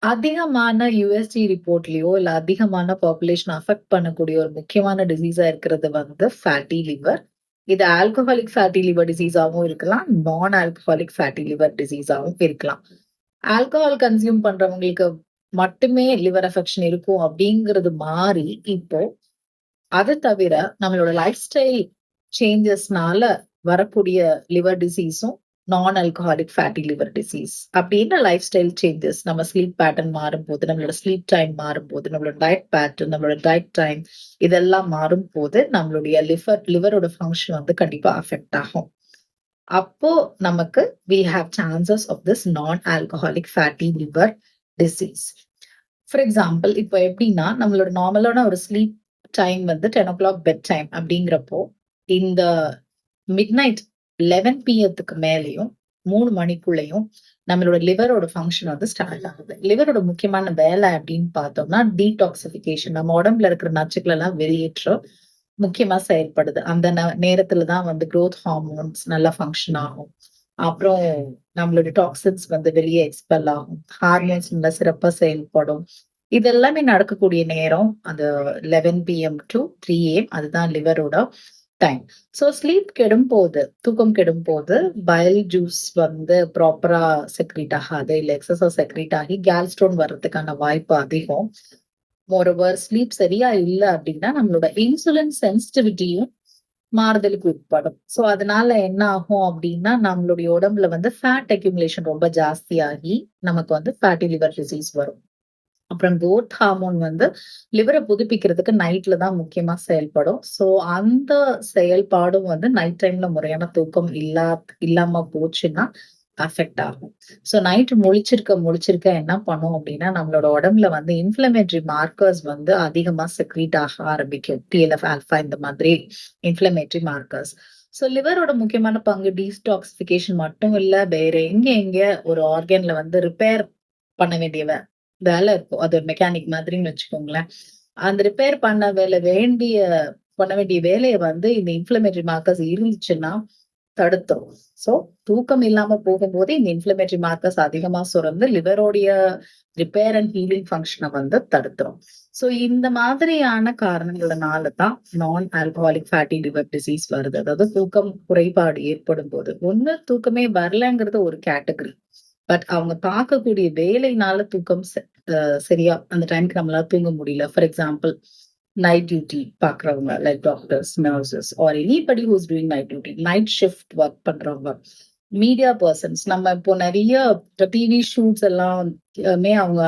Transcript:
அதிகமான யுஎஸ்ஜி ரிப்போர்ட்லயோ, இல்ல அதிகமான பாப்புலேஷன் அஃபெக்ட் பண்ணக்கூடிய ஒரு முக்கியமான டிசீஸா இருக்கிறது வந்து ஃபேட்டி லிவர். இது ஆல்கஹாலிக் ஃபேட்டி லிவர் டிசீஸாவும் இருக்கலாம். நான் ஆல்கஹாலிக் ஃபேட்டி லிவர் டிசீஸாவும் இருக்கலாம். ஆல்கஹால் கன்சியூம் பண்றவங்களுக்கு மட்டுமே லிவர் அஃபெக்ஷன் இருக்கும் அப்படிங்கிறது மாறி, இப்போ அது தவிர நம்மளோட லைஃப் ஸ்டைல் சேஞ்சஸ்னால வரக்கூடிய லிவர் டிசீஸும் நான் ஆல்கஹாலிக் ஃபேட்டி லிவர் டிசீஸ். அப்படி என்ன லைஃப் ஸ்டைல் சேஞ்சஸ்? நம்ம ஸ்லீப் பேட்டர்ன் மாறும்போது, நம்மளோட ஸ்லீப் டைம் மாறும்போது, நம்மளோட டயட் பேட்டர்ன், நம்மளோட டயட் டைம் இதெல்லாம் மாறும்போது நம்மளுடைய லிவரோட ஃபங்க்ஷன் வந்து கண்டிப்பா அஃபெக்ட் ஆகும். அப்போ நமக்கு we have chances of this non-alcoholic fatty liver disease. For example இப்போ எப்படின்னா நம்மளோட நார்மலான ஒரு ஸ்லீப் டைம் வந்து 10 o'clock பெட் டைம் அப்படிங்கிறப்போ இந்த மிட் நைட் 11 PM மேலேயும் 3 மணிக்குள்ளேயும் நம்மளோட லிவரோட ஃபங்க்ஷன் வந்து ஸ்டார்ட் ஆகுது. லிவரோட முக்கியமான வேலை அப்படின்னு பார்த்தோம்னா டீடாக்சிபிகேஷன், நம்ம உடம்புல இருக்கிற நச்சுக்கள் எல்லாம் வெளியேற்ற முக்கியமா செயல்படுது. அந்த நேரத்துல தான் வந்து growth ஹார்மோன்ஸ் நல்லா ஃபங்க்ஷன் ஆகும். அப்புறம் நம்மளுடைய டாக்ஸின்ஸ் வந்து வெளியே எக்ஸ்பெல் ஆகும். ஹார்மோன்ஸ் நல்லா சிறப்பா செயல்படும். இது எல்லாமே நடக்கக்கூடிய நேரம் அந்த 11 PM to 3 AM அதுதான் லிவரோட டைம். ஸோ ஸ்லீப் கெடும்போது, தூக்கம் கெடும்போது பைல் ஜூஸ் வந்து ப்ராப்பரா செக்ரீட் ஆகாது. இல்ல எக்ஸஸா செக்ரீட் ஆகி கேல் ஸ்டோன் வர்றதுக்கான வாய்ப்பு அதிகம். மோரோவர் ஸ்லீப் சரியா இல்ல அப்படின்னா நம்மளோட இன்சுலின் சென்சிட்டிவிட்டியும் மாறுதலுக்கு உட்படும். சோ அதனால என்ன ஆகும் அப்படின்னா நம்மளுடைய உடம்புல வந்து ஃபேட் அக்யூமுலேஷன் ரொம்ப ஜாஸ்தியாகி நமக்கு வந்து ஃபேட்டி லிவர் டிசீஸ் வரும். அப்புறம் growth ஹார்மோன் வந்து லிவரை புதுப்பிக்கிறதுக்கு நைட்ல தான் முக்கியமா செயல்படும். சோ அந்த செயல்பாடும் வந்து நைட் டைம்ல முறையான தூக்கம் இல்லாம போச்சுன்னா அஃபெக்ட் ஆகும். சோ நைட் முழிச்சிருக்க என்ன பண்ணும் அப்படின்னா நம்மளோட உடம்புல வந்து இன்ஃப்ளமேட்டரி மார்க்கர்ஸ் வந்து அதிகமா செக்ரீட் ஆக ஆரம்பிக்கும். TNF ஆல்பா இந்த மாதிரி இன்ஃப்ளமேட்டரி மார்க்கர்ஸ். சோ லிவரோட முக்கியமான பங்கு டீடாக்சிபிகேஷன் மட்டும் இல்ல, வேற எங்க ஒரு ஆர்கன்ல வந்து ரிப்பேர் பண்ண வேண்டிய வேலை இருக்கும். அது ஒரு மெக்கானிக் மாதிரின்னு வச்சுக்கோங்களேன். அந்த ரிப்பேர் பண்ண வேண்டிய வேலையை வந்து இந்த இன்ஃப்ளமேட்டரி மார்க்கர்ஸ் இருந்துச்சுன்னா தடுத்துரும். சோ தூக்கம் இல்லாம போகும்போது இந்த இன்ஃப்ளமேட்டரி மார்க்கர்ஸ் அதிகமா சுரந்து லிவரோடைய ரிப்பேர் அண்ட் ஹீலிங் ஃபங்க்ஷனை வந்து தடுத்துரும். சோ இந்த மாதிரியான காரணங்களால தான் நான் ஆல்கஹாலிக் ஃபேட்டி லிவர் டிசீஸ் வருது. அதாவது தூக்கம் குறைபாடு ஏற்படும் போது. ஒண்ணு தூக்கமே வரலங்கிறது ஒரு கேட்டகரி. பட் அவங்க பார்க்கக்கூடிய வேலைனால தூக்கம் சரியா அந்த டைம்க்கு நம்மளால தூங்க முடியல. ஃபார் எக்ஸாம்பிள் நைட் டியூட்டி பாக்குறவங்க like doctors, nurses or anybody who's doing night duty, night shift work பண்றவங்க, மீடியா பர்சன்ஸ். நம்ம இப்போ நிறைய டிவி ஷூட்ஸ் எல்லாம் அவங்க